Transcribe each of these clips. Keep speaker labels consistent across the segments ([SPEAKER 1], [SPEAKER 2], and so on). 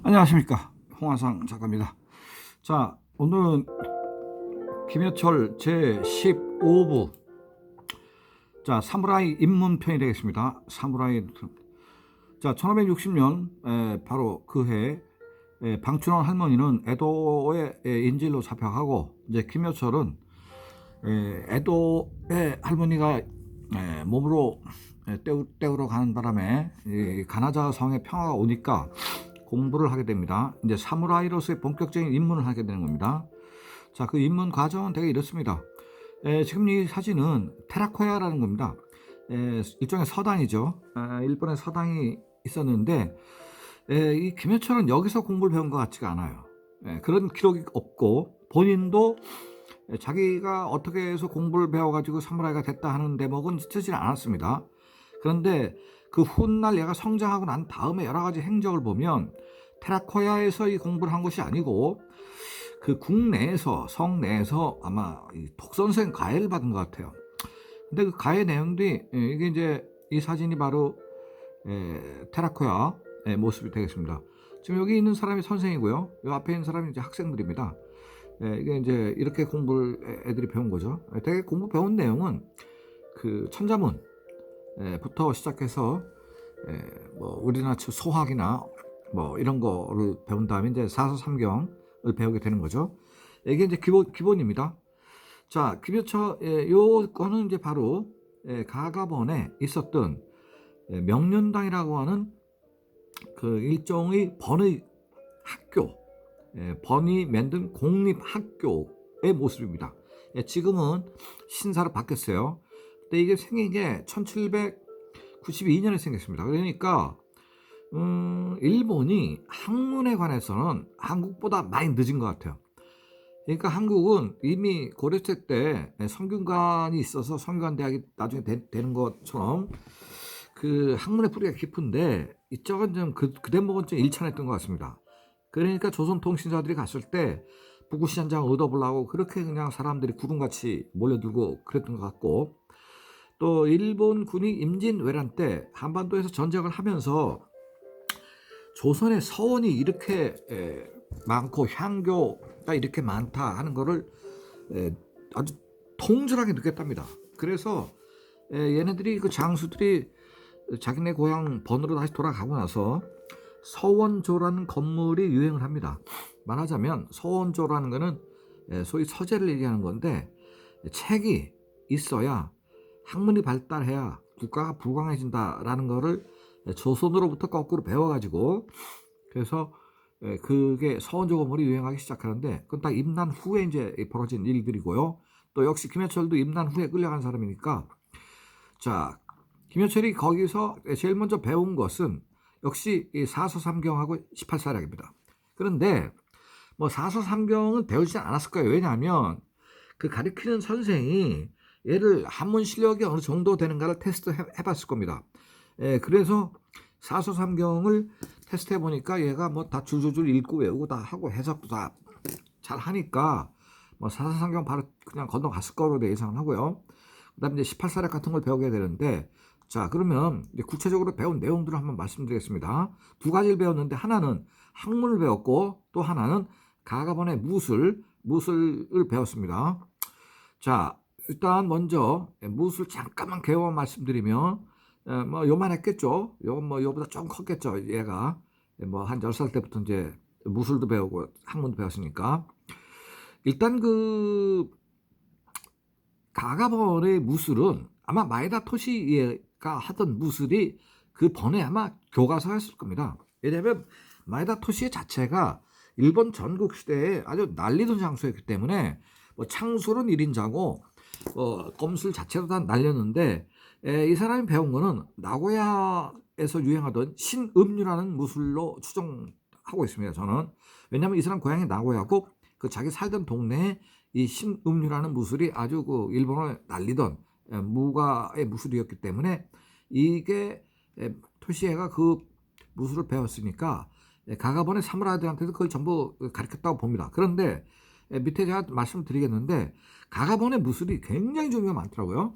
[SPEAKER 1] 안녕하십니까, 홍화상 작가입니다. 자, 오늘은 김여철 제15부, 자, 사무라이 입문편이 되겠습니다. 사무라이. 자, 1560년 바로 그해 방춘원 할머니는 에도의 인질로 잡혀가고, 이제 김여철은 에도의 할머니가 몸으로 때우러 가는 바람에 가나자 성에 평화가 오니까 공부를 하게 됩니다. 이제 사무라이로서의 본격적인 입문을 하게 되는 겁니다. 자, 그 입문 과정은 되게 이렇습니다. 지금 이 사진은 테라코야라는 겁니다. 일종의 서당이죠. 일본의 서당이 있었는데, 이 김여철은 여기서 공부를 배운 것 같지가 않아요. 그런 기록이 없고, 본인도 자기가 어떻게 해서 공부를 배워가지고 사무라이가 됐다 하는 대목은 쓰질 않았습니다. 그런데 그 훗날 얘가 성장하고 난 다음에 여러 가지 행적을 보면 테라코야에서 이 공부를 한 것이 아니고 그 국내에서, 성내에서 아마 이 독선생 가해를 받은 것 같아요. 근데 그 가해 내용들이, 이게 이제 이 사진이 바로 테라코야 모습이 되겠습니다. 지금 여기 있는 사람이 선생이고요. 이 앞에 있는 사람이 이제 학생들입니다. 이게 이제 이렇게 공부를 애들이 배운 거죠. 되게 공부 배운 내용은 그 천자문 부터 시작해서 뭐 우리나라 소학이나 뭐 이런 거를 배운 다음에 이제 사서삼경을 배우게 되는 거죠. 이게 이제 기본입니다. 자, 김여철 요거는 이제 바로 가가번에 있었던 명륜당이라고 하는 그 일종의 번의 학교, 번이 만든 공립학교의 모습입니다. 지금은 신사로 바뀌었어요. 근데 이게 생긴 게 1792년에 생겼습니다. 그러니까 일본이 학문에 관해서는 한국보다 많이 늦은 것 같아요. 그러니까 한국은 이미 고려시대 때 성균관이 있어서 성균관 대학이 나중에 되는 것처럼 그 학문의 뿌리가 깊은데, 이쪽은 좀 그 대목은 좀 일천했던 것 같습니다. 그러니까 조선통신사들이 갔을 때 북구시장장 얻어보려고 그렇게 그냥 사람들이 구름같이 몰려들고 그랬던 것 같고, 또 일본군이 임진왜란 때 한반도에서 전쟁을 하면서 조선의 서원이 이렇게 많고 향교가 이렇게 많다 하는 거를 아주 통절하게 느꼈답니다. 그래서 얘네들이, 그 장수들이 자기네 고향 번으로 다시 돌아가고 나서 서원조라는 건물이 유행을 합니다. 말하자면 서원조라는 거는 소위 서재를 얘기하는 건데, 책이 있어야, 학문이 발달해야 국가가 불강해진다라는 거를 조선으로부터 거꾸로 배워가지고, 그래서 그게 서원조 건물이 유행하기 시작하는데, 그건 딱 임난 후에 이제 벌어진 일들이고요. 또 역시 김여철도 임난 후에 끌려간 사람이니까, 자, 김여철이 거기서 제일 먼저 배운 것은 역시 이 사서삼경하고 18사략입니다. 그런데 뭐 사서삼경은 배우지 않았을 거예요. 왜냐하면 그 가르치는 선생이 얘를 한문 실력이 어느 정도 되는가를 테스트 해봤을 겁니다. 그래서 사서삼경을 테스트해 보니까 얘가 뭐 다 줄줄줄 읽고 외우고 다 하고 해석도 다 잘 하니까 뭐 사서삼경 바로 그냥 건너갔을 거로 예상을 하고요. 그다음에 이제 18사략 같은 걸 배우게 되는데, 자, 그러면 이제 구체적으로 배운 내용들을 한번 말씀드리겠습니다. 두 가지를 배웠는데, 하나는 학문을 배웠고 또 하나는 가가번의 무술을 배웠습니다. 자, 일단 먼저 무술 잠깐만 개요만 말씀드리면, 뭐 요만했겠죠. 요보다 좀 컸겠죠. 얘가 뭐 한 10살 때부터 이제 무술도 배우고 학문도 배웠으니까. 일단 그 가가번의 무술은 아마 마에다 토시가 하던 무술이 그 번에 아마 교과서였을 겁니다. 왜냐하면 마에다 토시 자체가 일본 전국 시대에 아주 난리던 장소였기 때문에 뭐 창술은 1인자고 검술 자체도 다 날렸는데, 이 사람이 배운 거는 나고야에서 유행하던 신음류라는 무술로 추정하고 있습니다. 저는. 왜냐하면 이 사람 고향이 나고야고 그 자기 살던 동네에 이 신음류라는 무술이 아주 그 일본을 날리던 무가의 무술이었기 때문에, 이게 토시에가 그 무술을 배웠으니까 가가번의 사무라이들한테도 그걸 전부 가르쳤다고 봅니다. 그런데 밑에 제가 말씀을 드리겠는데, 가가번의 무술이 굉장히 종류가 많더라고요.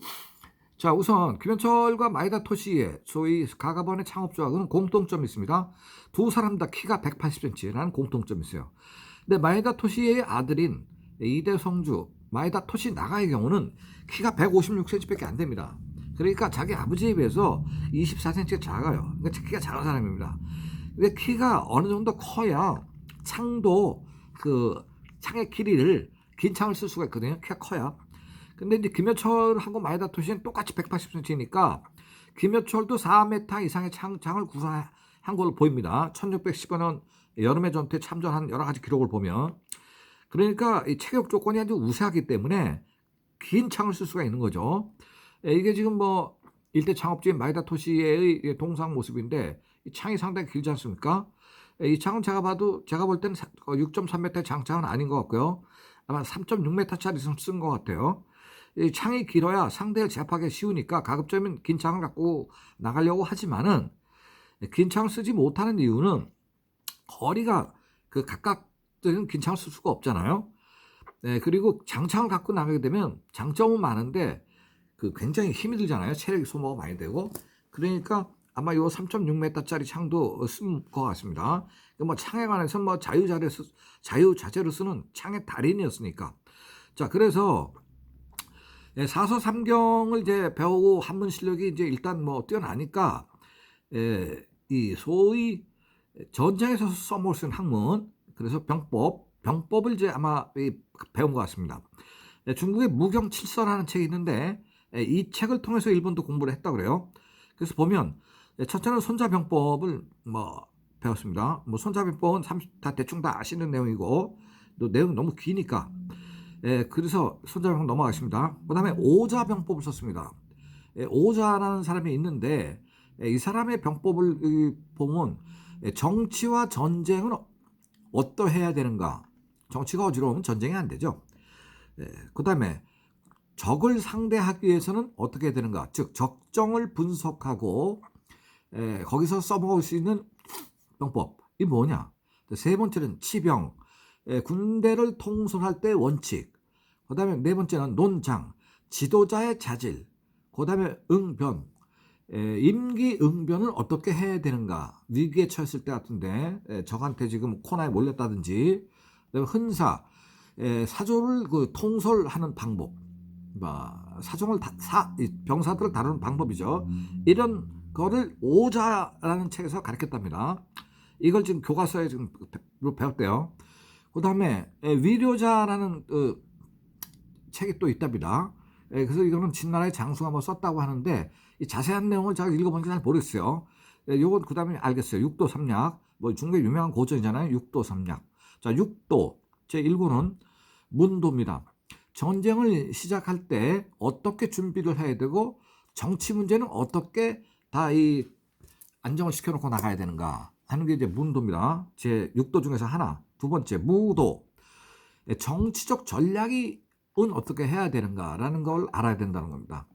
[SPEAKER 1] 자, 우선 김현철과 마에다 토시의 소위 가가번의 창업조합은 공통점이 있습니다. 두 사람 다 키가 180cm라는 공통점이 있어요. 근데 마에다 토시의 아들인 이대 성주, 마에다 토시 나가의 경우는 키가 156cm밖에 안 됩니다. 그러니까 자기 아버지에 비해서 24cm가 작아요. 그러니까 키가 작은 사람입니다. 근데 키가 어느 정도 커야 창도 그 창의 길이를 긴 창을 쓸 수가 있거든요. 키가 커야. 근데 이제 김여철하고 마에다 토시는 똑같이 180cm니까 김여철도 4m 이상의 창을 구사한 걸로 보입니다. 1615년 여름의 전투에 참전한 여러 가지 기록을 보면. 그러니까 이 체격 조건이 아주 우세하기 때문에 긴 창을 쓸 수가 있는 거죠. 이게 지금 뭐 일대 창업주인 마에다 토시의 동상 모습인데 이 창이 상당히 길지 않습니까? 이 창은 제가 볼 때는 6.3m의 장창은 아닌 것 같고요. 아마 3.6m짜리 쓴 것 같아요. 이 창이 길어야 상대를 제압하기 쉬우니까 가급적이면 긴 창을 갖고 나가려고 하지만은 긴 창을 쓰지 못하는 이유는 거리가 그 가깝든 긴 창을 쓸 수가 없잖아요. 네, 그리고 장창을 갖고 나가게 되면 장점은 많은데 그 굉장히 힘이 들잖아요. 체력이 소모가 많이 되고. 그러니까 아마 요 3.6m짜리 창도 쓴 것 같습니다. 뭐 창에 관해서 뭐 자유자재로 쓰는 창의 달인이었으니까. 자, 그래서 사서삼경을 이제 배우고 한문 실력이 이제 일단 뭐 뛰어나니까 이 소위 전쟁에서 써먹을 수 있는 학문, 그래서 병법을 이제 아마 배운 것 같습니다. 중국의 무경칠서라는 책이 있는데 이 책을 통해서 일본도 공부를 했다 그래요. 그래서 보면 첫째는 손자병법을 뭐 배웠습니다. 뭐 손자병법은 다 대충 다 아시는 내용이고 또 내용 너무 기니까 그래서 손자병법 넘어가겠습니다. 그 다음에 오자병법을 썼습니다. 오자라는 사람이 있는데 이 사람의 병법을 보면 정치와 전쟁은 어떠해야 되는가. 정치가 어지러우면 전쟁이 안 되죠. 그 다음에 적을 상대하기 위해서는 어떻게 해야 되는가. 즉 적정을 분석하고 거기서 써먹을 수 있는 병법. 이 뭐냐. 세 번째는 치병. 군대를 통솔할 때 원칙. 그 다음에 네 번째는 논장. 지도자의 자질. 그 다음에 응변. 임기응변을 어떻게 해야 되는가. 위기에 처했을 때 같은데 적한테 지금 코너에 몰렸다든지. 그다음에 흔사. 사조를 그 통솔하는 방법. 사정을 병사들을 다루는 방법이죠. 이런 거를 오자라는 책에서 가르쳤답니다. 이걸 지금 교과서에 지금 배웠대요. 그 다음에 위료자라는 책이 또 있답니다. 그래서 이거는 진나라의 장수가 뭐 썼다고 하는데 이 자세한 내용을 제가 읽어보니까 잘 모르겠어요. 요건 그 다음에 알겠어요. 육도삼약, 뭐 중국의 유명한 고전이잖아요. 육도삼약. 자, 육도 제1구는 문도입니다. 전쟁을 시작할 때 어떻게 준비를 해야 되고 정치 문제는 어떻게 다 이 안정을 시켜놓고 나가야 되는가 하는 게 이제 문도입니다. 제 6도 중에서 하나. 두 번째 무도. 정치적 전략이 어떻게 해야 되는가라는 걸 알아야 된다는 겁니다.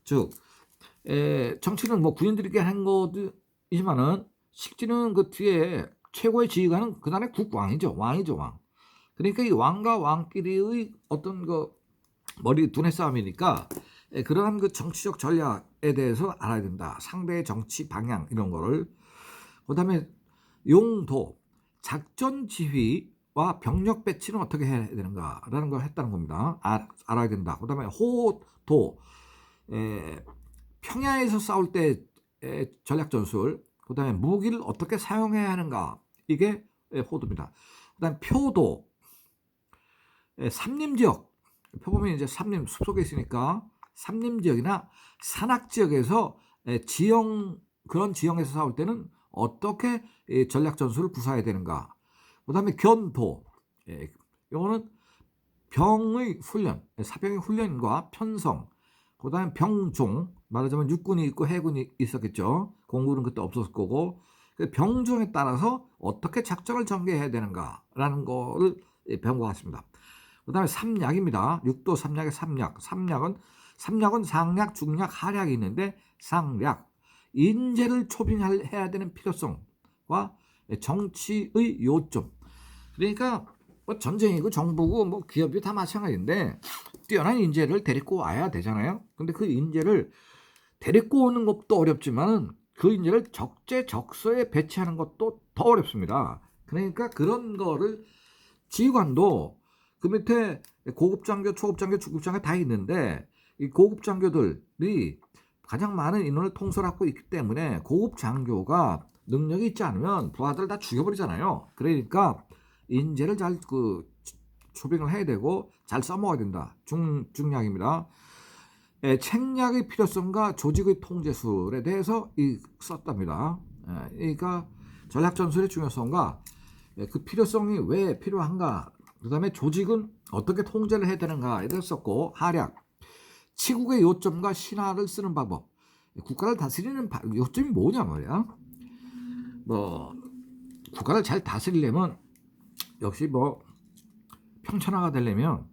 [SPEAKER 1] 즉 정치는 뭐 군인들에게 한 것이지만은 실제는 그 뒤에 최고의 지휘관은 그다음에 국왕이죠. 왕이죠, 왕. 그러니까 이 왕과 왕끼리의 어떤 그 머리 두뇌 싸움이니까 그러한 그 정치적 전략에 대해서 알아야 된다. 상대의 정치 방향 이런 거를. 그다음에 용도, 작전 지휘와 병력 배치는 어떻게 해야 되는가라는 걸 했다는 겁니다. 알아야 된다. 그다음에 호도, 평야에서 싸울 때 전략 전술. 그다음에 무기를 어떻게 사용해야 하는가. 이게 호도입니다. 그다음 표도. 삼림지역, 표범이 이제 삼림 숲속에 있으니까 삼림지역이나 산악지역에서 그런 지형에서 싸울 때는 어떻게 전략 전술을 구사해야 되는가. 그 다음에 견도, 이거는 병의 훈련, 사병의 훈련과 편성, 그 다음에 병종, 말하자면 육군이 있고 해군이 있었겠죠. 공군은 그때 없었을 거고, 병종에 따라서 어떻게 작전을 전개해야 되는가라는 거를 배운 것 같습니다. 그 다음에 삼약입니다. 육도 삼약의 삼약. 삼약은 상약, 중약, 하약이 있는데 상약. 인재를 초빙해야 되는 필요성과 정치의 요점. 그러니까 뭐 전쟁이고 정부고 뭐 기업이 다 마찬가지인데 뛰어난 인재를 데리고 와야 되잖아요. 근데 그 인재를 데리고 오는 것도 어렵지만 그 인재를 적재적소에 배치하는 것도 더 어렵습니다. 그러니까 그런 거를 지휘관도 그 밑에 고급 장교, 초급 장교, 중급 장교 다 있는데 이 고급 장교들이 가장 많은 인원을 통솔하고 있기 때문에 고급 장교가 능력이 있지 않으면 부하들 다 죽여버리잖아요. 그러니까 인재를 잘 초빙을 해야 되고 잘 써먹어야 된다. 중량입니다. 책략의 필요성과 조직의 통제술에 대해서 썼답니다. 그러니까 전략 전술의 중요성과 그 필요성이 왜 필요한가, 그 다음에 조직은 어떻게 통제를 해야 되는가에 대해서 썼고, 하략, 치국의 요점과 신화를 쓰는 방법, 국가를 다스리는 요점이 뭐냐 말이야. 뭐 국가를 잘 다스리려면 역시 뭐 평천하가 되려면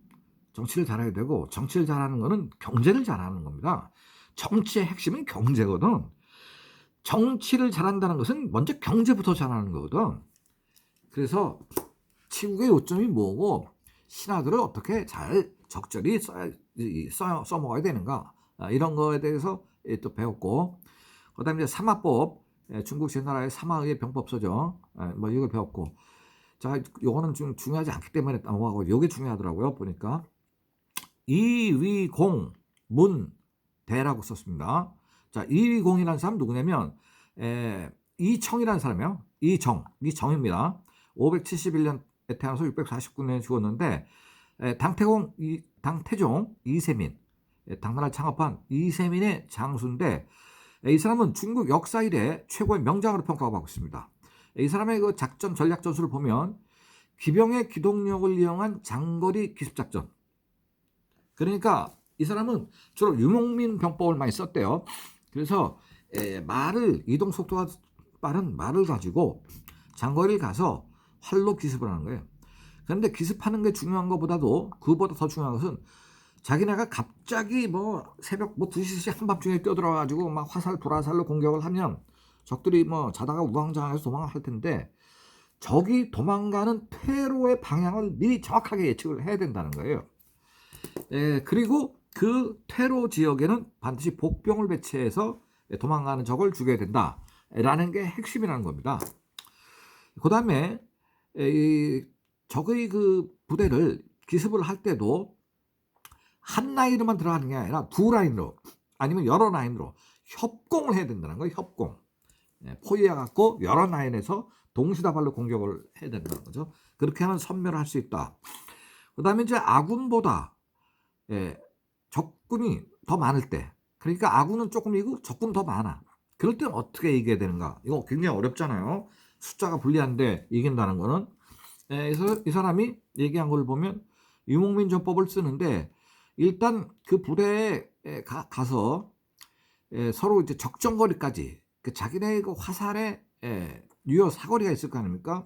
[SPEAKER 1] 정치를 잘해야 되고, 정치를 잘하는 거는 경제를 잘하는 겁니다. 정치의 핵심은 경제거든. 정치를 잘한다는 것은 먼저 경제부터 잘하는 거거든. 그래서 치국의 요점이 뭐고 신하들을 어떻게 잘 적절히 써먹어야 되는가, 이런 거에 대해서 또 배웠고, 그 다음에 이제 삼화법, 중국 제나라의 삼화의 병법서죠. 뭐 이걸 배웠고, 자, 요거는 좀 중요하지 않기 때문에 넘어가고, 요게 중요하더라고요. 보니까 이위공 문대라고 썼습니다. 자, 이위공이라는 사람 누구냐면 이청이라는 사람이에요. 이정입니다. 571년에 태어나서 649년에 죽었는데, 당태종 이세민, 당나라를 창업한 이세민의 장수인데, 이 사람은 중국 역사 이래 최고의 명장으로 평가받고 있습니다. 이 사람의 그 작전 전략 전술을 보면 기병의 기동력을 이용한 장거리 기습작전, 그러니까 이 사람은 주로 유목민 병법을 많이 썼대요. 그래서 이동 속도가 빠른 말을 가지고 장거리를 가서 활로 기습을 하는 거예요. 그런데 기습하는 게 중요한 것보다도, 그보다 더 중요한 것은 자기네가 갑자기 뭐 새벽 2시, 3시 한밤중에 뛰어들어가지고 막 화살, 도라살로 공격을 하면 적들이 뭐 자다가 우왕좌왕해서 도망할 텐데, 적이 도망가는 퇴로의 방향을 미리 정확하게 예측을 해야 된다는 거예요. 그리고 그 퇴로 지역에는 반드시 복병을 배치해서 도망가는 적을 죽여야 된다라는 게 핵심이라는 겁니다. 그 다음에 적의 그 부대를 기습을 할 때도 한 라인으로만 들어가는 게 아니라 두 라인으로, 아니면 여러 라인으로 협공을 해야 된다는 거예요. 협공. 포위해 갖고 여러 라인에서 동시다발로 공격을 해야 된다는 거죠. 그렇게 하면 선멸할 수 있다. 그 다음에 이제 아군보다 적군이 더 많을 때, 그러니까 아군은 조금이고 적군은 더 많아. 그럴 때는 어떻게 이겨야 되는가? 이거 굉장히 어렵잖아요. 숫자가 불리한데 이긴다는 거는. 그래서 이 사람이 얘기한 걸 보면 유목민 전법을 쓰는데, 일단 그 부대에 가서 서로 이제 적정거리까지, 그 자기네 그 화살에 유효 사거리가 있을 거 아닙니까?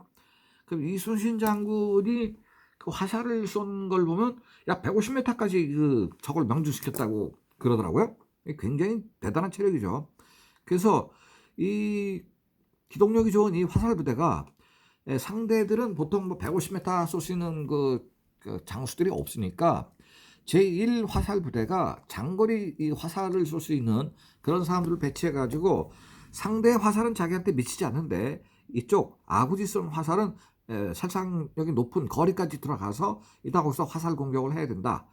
[SPEAKER 1] 그럼 이순신 장군이 그 화살을 쏜 걸 보면 약 150m까지 그 적을 명중시켰다고 그러더라고요. 굉장히 대단한 체력이죠. 그래서 이 기동력이 좋은 이 화살 부대가, 상대들은 보통 뭐 150m 쏘시는 그 장수들이 없으니까 제1 화살 부대가 장거리 이 화살을 쏠 수 있는 그런 사람들을 배치해 가지고, 상대의 화살은 자기한테 미치지 않는데 이쪽 아군이 쏜 화살은 살상력이 높은 거리까지 들어가서 이따 거기서 화살 공격을 해야 된다.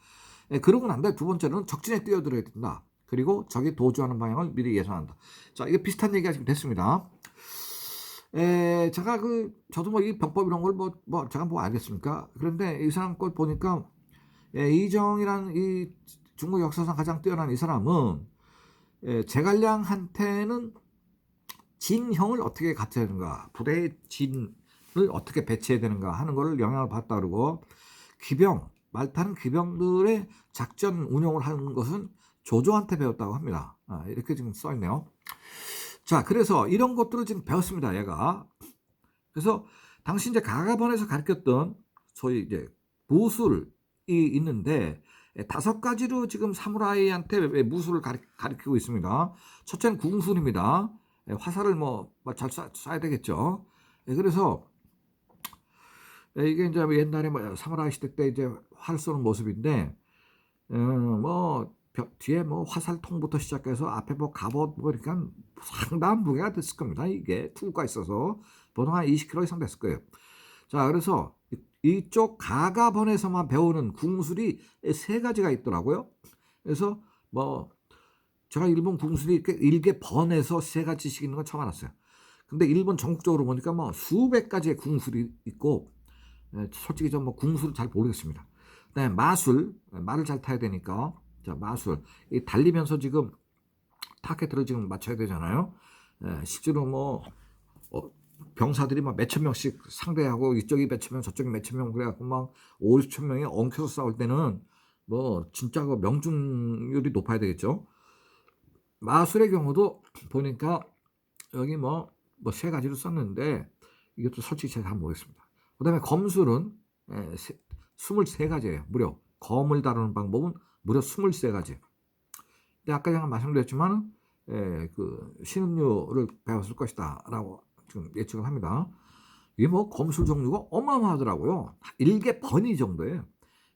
[SPEAKER 1] 그러고 난 다음에 두 번째는 적진에 뛰어들어야 된다. 그리고 적이 도주하는 방향을 미리 예상한다. 자, 이게 비슷한 얘기가 지금 됐습니다. 제가 저도 뭐 이 병법 이런 걸 제가 뭐 알겠습니까? 그런데 이 사람 걸 보니까, 이정이라는 이 중국 역사상 가장 뛰어난 이 사람은 제갈량한테는 진형을 어떻게 갖춰야 되는가, 부대의 진을 어떻게 배치해야 되는가 하는 거를 영향을 받다 그러고, 말 타는 기병들의 작전 운영을 하는 것은 조조한테 배웠다고 합니다. 이렇게 지금 써있네요. 자, 그래서 이런 것들을 지금 배웠습니다, 얘가. 그래서 당시 이제 가가번에서 가르쳤던 소위 이제 무술이 있는데, 5가지로 지금 사무라이한테 무술을 가르치고 있습니다. 첫째는 궁술입니다. 화살을 잘 쏴야 되겠죠. 그래서 이게 이제 옛날에 사무라이 시대 때 이제 활 쏘는 모습인데, 뒤에 뭐 화살통부터 시작해서 앞에 뭐 갑옷 뭐 그러니까 상당한 무게가 됐을 겁니다. 이게 투구가 있어서 보통 한 20kg 이상 됐을 거예요. 자, 그래서 이쪽 가가번에서만 배우는 궁술이 세 가지가 있더라고요. 그래서 뭐 제가 일본 궁술이 이렇게 일개 번에서 세 가지씩 있는 건 처음 알았어요. 근데 일본 전국적으로 보니까 뭐 수백 가지의 궁술이 있고, 솔직히 좀 뭐 궁술은 잘 모르겠습니다. 그다음에 마술, 말을 잘 타야 되니까. 자, 마술. 이 달리면서 지금 타겟을 지금 맞춰야 되잖아요. 실제로 뭐 병사들이 막 몇천 명씩 상대하고 이쪽이 몇천 명, 저쪽이 몇천 명 그래갖고 막 5, 6천 명이 엉켜서 싸울 때는 뭐 진짜 그 명중률이 높아야 되겠죠. 마술의 경우도 보니까 여기 뭐 세 가지로 썼는데 이것도 솔직히 제가 잘 모르겠습니다. 그다음에 검술은 23가지예요. 무려 검을 다루는 방법은 무려 23가지. 근데 아까 제가 말씀드렸지만 그 신은류를 배웠을 것이다라고 지금 예측을 합니다. 이게 뭐 검술 종류가 어마어마하더라고요. 1개 번이 정도예요.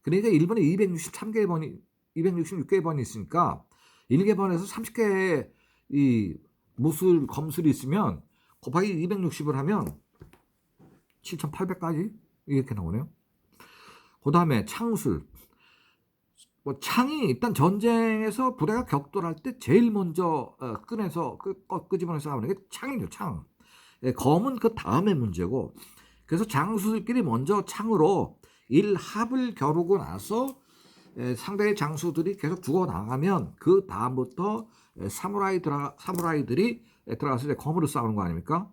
[SPEAKER 1] 그러니까 일본에 263개의 번이 266개의 번이 있으니까 1개 번에서 30개의 이 무술 검술이 있으면 곱하기 260을 하면 7,800까지 이렇게 나오네요. 그 다음에 창술. 뭐 창이 일단 전쟁에서 부대가 격돌할 때 제일 먼저 꺼내서 끄집어내서 나오는 게 창이죠. 창. 검은 그 다음에 문제고, 그래서 장수들끼리 먼저 창으로 일합을 겨루고 나서 상대의 장수들이 계속 죽어나가면 그 다음부터 사무라이들이 들어가서 이제 검으로 싸우는 거 아닙니까?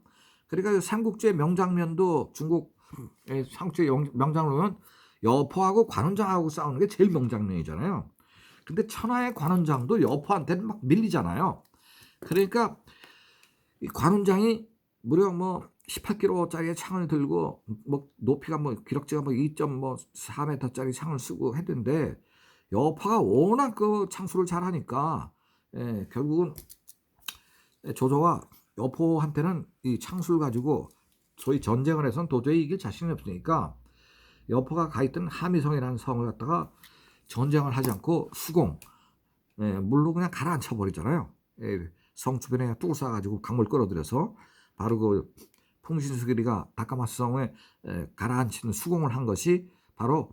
[SPEAKER 1] 그러니까 삼국지의 명장면도 중국 삼국지의 명장면은 여포하고 관원장하고 싸우는 게 제일 명장면이잖아요. 근데 천하의 관원장도 여포한테는 막 밀리잖아요. 그러니까 이 관원장이 무려 뭐 18kg짜리 창을 들고 뭐 높이가 뭐 기럭지가 뭐 2.4m짜리 창을 쓰고 했는데 여파가 워낙 그 창수를 잘하니까 결국은 조조와 여포한테는 이 창수를 가지고 소위 전쟁을 해서는 도저히 이길 자신이 없으니까 여포가 가 있던 하미성이라는 성을 갖다가 전쟁을 하지 않고 수공 물로 그냥 가라앉혀 버리잖아요. 성 주변에 뚝을 쌓아가지고 강물 끌어들여서 바로 그 풍신수길이가 다카마스 성에 가라앉히는 수공을 한 것이 바로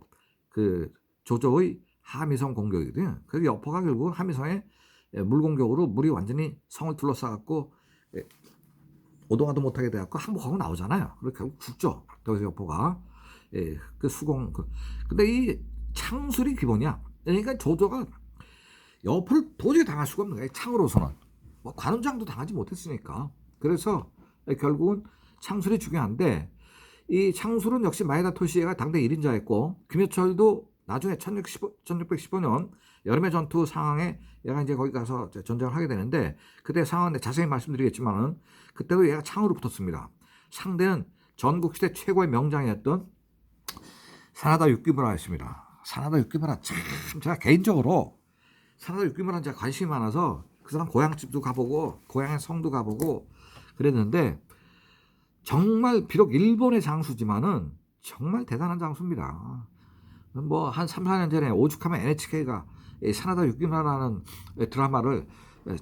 [SPEAKER 1] 그 조조의 하미성 공격이거든요. 그래서 여포가 결국 하미성에 물 공격으로 물이 완전히 성을 둘러싸갖고 오동하도 못하게 돼갖고 항복하고 나오잖아요. 그리고 결국 죽죠. 그래서 여포가 그 수공 근데 이 창술이 기본이야. 그러니까 조조가 여포를 도저히 당할 수가 없는 거야. 창으로서는 뭐 관원장도 당하지 못했으니까. 그래서 결국은 창술이 중요한데 이 창술은 역시 마에다 토시에가 당대 1인자였고 김여철도 나중에 1615년 여름의 전투 상황에 얘가 이제 거기 가서 전쟁을 하게 되는데 그때 상황은 자세히 말씀드리겠지만은 그때도 얘가 창으로 붙었습니다. 상대는 전국시대 최고의 명장이었던 사나다 육기무라였습니다. 사나다 육기무라 참 제가 개인적으로 사나다 육기무라는 제가 관심이 많아서 그 사람 고향집도 가보고 고향의 성도 가보고 그랬는데 정말 비록 일본의 장수지만은 정말 대단한 장수입니다. 뭐 한 3, 4년 전에 오죽하면 NHK가 사나다 육기무라라는 드라마를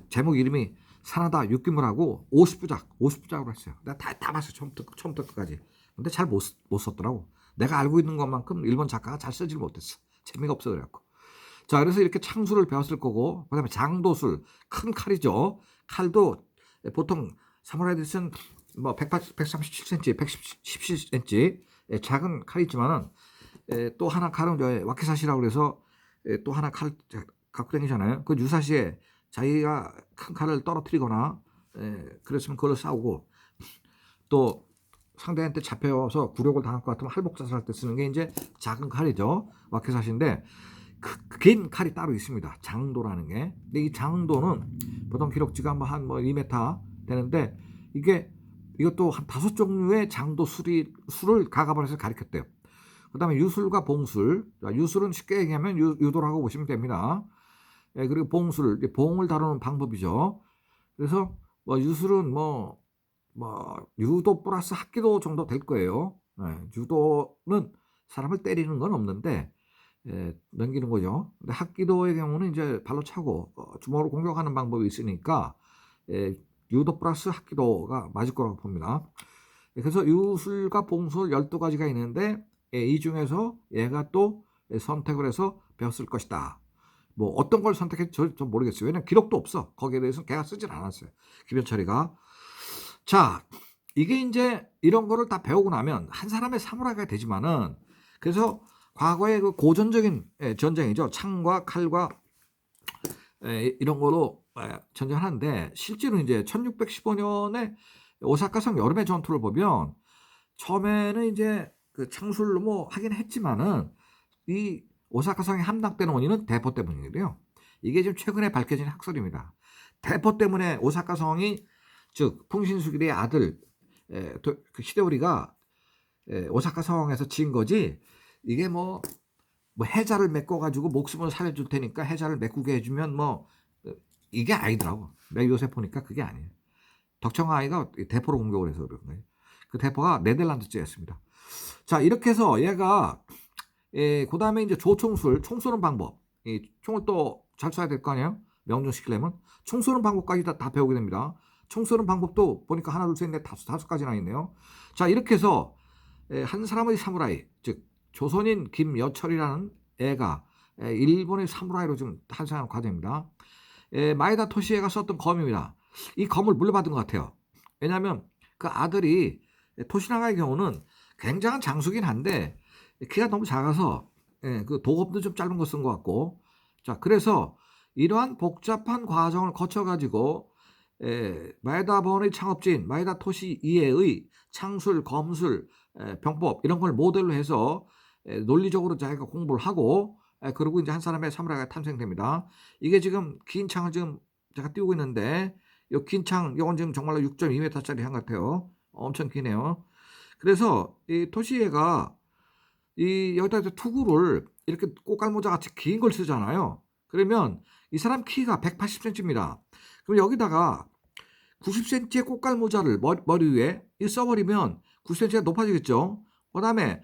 [SPEAKER 1] 제목 이름이 사나다 육기무라고 50부작으로 했어요. 내가 다 봤어요. 처음부터 끝까지. 근데 잘 못 썼더라고. 내가 알고 있는 것만큼 일본 작가가 잘 쓰질 못했어. 재미가 없어 그래갖고. 자, 그래서 이렇게 창술을 배웠을 거고, 그 다음에 장도술, 큰 칼이죠. 칼도 보통 사무라이들이 쓴 뭐 137cm, 117cm 작은 칼이지만은 또 하나 칼은 와키사시라고 그래서 또 하나 칼 갖고 다니잖아요. 그 유사시에 자기가 큰 칼을 떨어뜨리거나 그랬으면 그걸로 싸우고 또 상대한테 잡혀서 굴욕을 당할 것 같으면 할복자살할 때 쓰는 게 이제 작은 칼이죠. 와키사시인데 긴 칼이 따로 있습니다. 장도라는 게. 근데 이 장도는 보통 기록지가 한 2m 되는데 이것도 한 5종류의 장도 술을 가가번에서 가르쳤대요. 그 다음에 유술과 봉술. 유술은 쉽게 얘기하면 유도라고 보시면 됩니다. 그리고 봉술, 봉을 다루는 방법이죠. 그래서 유술은 유도 플러스 합기도 정도 될 거예요. 유도는 사람을 때리는 건 없는데 넘기는 거죠. 근데 학기도의 경우는 이제 발로 차고 주먹으로 공격하는 방법이 있으니까 유도 플러스 학기도가 맞을 거라고 봅니다. 그래서 유술과 봉술 12가지가 있는데 이 중에서 얘가 또 선택을 해서 배웠을 것이다. 뭐 어떤 걸 선택했지 저 모르겠어요. 왜냐면 기록도 없어. 거기에 대해서 걔가 쓰진 않았어요. 김현철이가. 자, 이게 이제 이런 거를 다 배우고 나면 한 사람의 사무라이가 되지만은 그래서 과거의 그 고전적인 전쟁이죠. 창과 칼과 이런 거로 전쟁을 하는데 실제로 이제 1615년에 오사카성 여름의 전투를 보면 처음에는 이제 그 창술로 뭐 하긴 했지만은 이 오사카성이 함락되는 원인은 대포 때문이래요. 이게 지금 최근에 밝혀진 학설입니다. 대포 때문에 오사카성이 즉 풍신수길의 아들 그 히데요리가 오사카성에서 진 거지. 이게 뭐 해자를 메꿔가지고 목숨을 살려줄 테니까 해자를 메꾸게 해주면 뭐 이게 아니더라고. 내가 요새 보니까 그게 아니에요. 덕청아이가 대포로 공격을 해서 그런 거예요. 그 대포가 네덜란드제였습니다. 자, 이렇게 해서 얘가 그 다음에 이제 조총술, 총 쏘는 방법. 이 총을 또 잘 쏴야 될 거 아니에요? 명중시키려면. 총 쏘는 방법까지 다 배우게 됩니다. 총 쏘는 방법도 보니까 하나, 둘, 셋, 넷, 다섯 가지나 있네요. 자, 이렇게 해서 한 사람의 사무라이, 즉 조선인 김여철이라는 애가 일본의 사무라이로 좀 탄생하는 과정입니다. 마에다 토시에가 썼던 검입니다. 이 검을 물려받은 것 같아요. 왜냐하면 그 아들이 토시나가의 경우는 굉장한 장수긴 한데 키가 너무 작아서 그 도검도 좀 짧은 거 쓴 것 같고, 자, 그래서 이러한 복잡한 과정을 거쳐가지고 마에다 번의 창업진 마에다 토시 이에의 창술, 검술, 병법 이런 걸 모델로 해서 논리적으로 자기가 공부를 하고 그리고 이제 한 사람의 사무라이가 탄생됩니다. 이게 지금 긴 창을 지금 제가 띄우고 있는데 이 긴 창, 이건 지금 정말로 6.2m짜리 한 같아요. 엄청 기네요. 그래서 이 토시에가 이 여기다 투구를 이렇게 꽃갈모자 같이 긴 걸 쓰잖아요. 그러면 이 사람 키가 180cm입니다. 그럼 여기다가 90cm의 꽃갈모자를 머리 위에 써버리면 90cm가 높아지겠죠. 그 다음에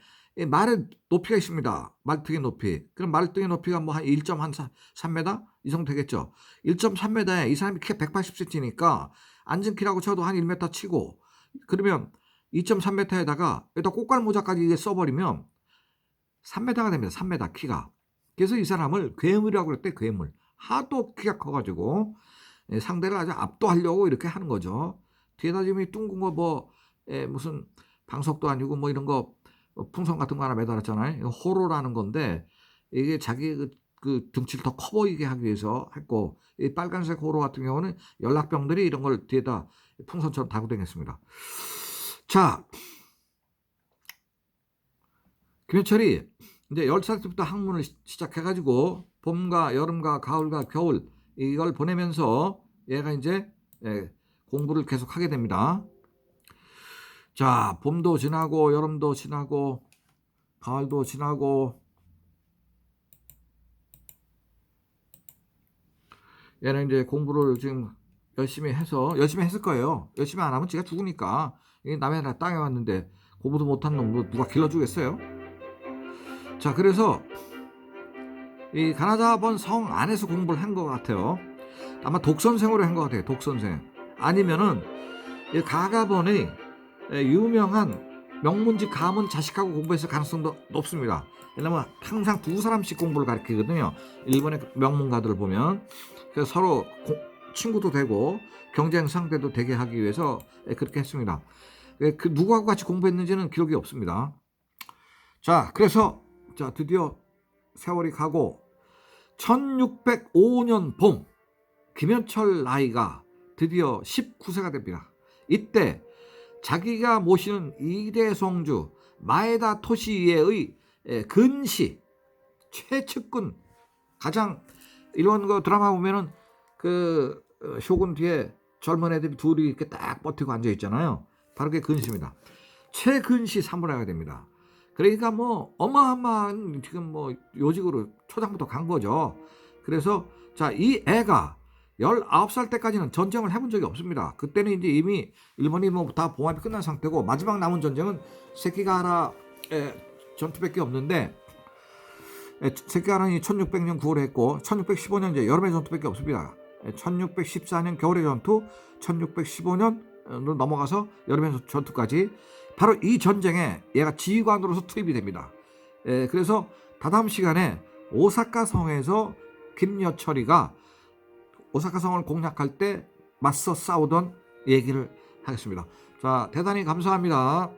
[SPEAKER 1] 말의 높이가 있습니다. 말등의 높이. 그럼 말등의 높이가 뭐 한 1.3m 이 정도 되겠죠. 1.3m에 이 사람이 키가 180cm니까 앉은 키라고 쳐도 한 1m 치고, 그러면 2.3m에다가 여기다 꽃갈모자까지 이제 써버리면 3m가 됩니다. 3m 키가. 그래서 이 사람을 괴물이라고 그랬대. 괴물. 하도 키가 커가지고 상대를 아주 압도하려고 이렇게 하는 거죠. 뒤에다 지금 이 둥근 거 뭐 무슨 방석도 아니고 뭐 이런 거 풍선 같은 거 하나 매달았잖아요. 호로라는 건데 이게 자기 그 등치를 더 커 보이게 하기 위해서 했고, 이 빨간색 호로 같은 경우는 연락병들이 이런 걸 뒤에다 풍선처럼 달고 다녔습니다. 자, 김현철이 이제 10살 때부터 학문을 시작해가지고 봄과 여름과 가을과 겨울 이걸 보내면서 얘가 이제 공부를 계속 하게 됩니다. 자, 봄도 지나고 여름도 지나고 가을도 지나고 얘는 이제 공부를 지금 열심히 했을 거예요. 열심히 안 하면 지가 죽으니까. 남의 나라 땅에 왔는데 공부도 못한 놈 누가 길러주겠어요? 자, 그래서 이 가나다번 성 안에서 공부를 한 것 같아요. 아마 독선생으로 한 것 같아요. 독선생. 아니면은 이 가가번의 유명한 명문직 가문 자식하고 공부했을 가능성도 높습니다. 왜냐면 항상 두 사람씩 공부를 가르치거든요. 일본의 명문가들을 보면. 그래서 서로 친구도 되고 경쟁 상대도 되게 하기 위해서 그렇게 했습니다. 그 누구하고 같이 공부했는지는 기록이 없습니다. 자, 그래서 자, 드디어 세월이 가고 1605년 봄 김현철 나이가 드디어 19세가 됩니다. 이때 자기가 모시는 이대성주 마에다 토시에의 근시 최측근, 가장 이런 거 드라마 보면은 그 쇼군 뒤에 젊은 애들이 둘이 이렇게 딱 버티고 앉아 있잖아요. 바로 그게 근시입니다. 최근시 사무라이가 됩니다. 그러니까 뭐 어마어마한 지금 뭐 요직으로 초장부터 간 거죠. 그래서 자, 이 애가 19살 때까지는 전쟁을 해본 적이 없습니다. 그때는 이제 이미 일본이 뭐 다 봉합이 끝난 상태고 마지막 남은 전쟁은 세키가하라 전투밖에 없는데 색깔은 1600년 9월에 했고 1615년 이제 여름의 전투밖에 없습니다. 1614년 겨울의 전투, 1615년으로 넘어가서 여름의 전투까지 바로 이 전쟁에 얘가 지휘관으로서 투입이 됩니다. 그래서 다다음 시간에 오사카 성에서 김여철이가 오사카 성을 공략할 때 맞서 싸우던 얘기를 하겠습니다. 자, 대단히 감사합니다.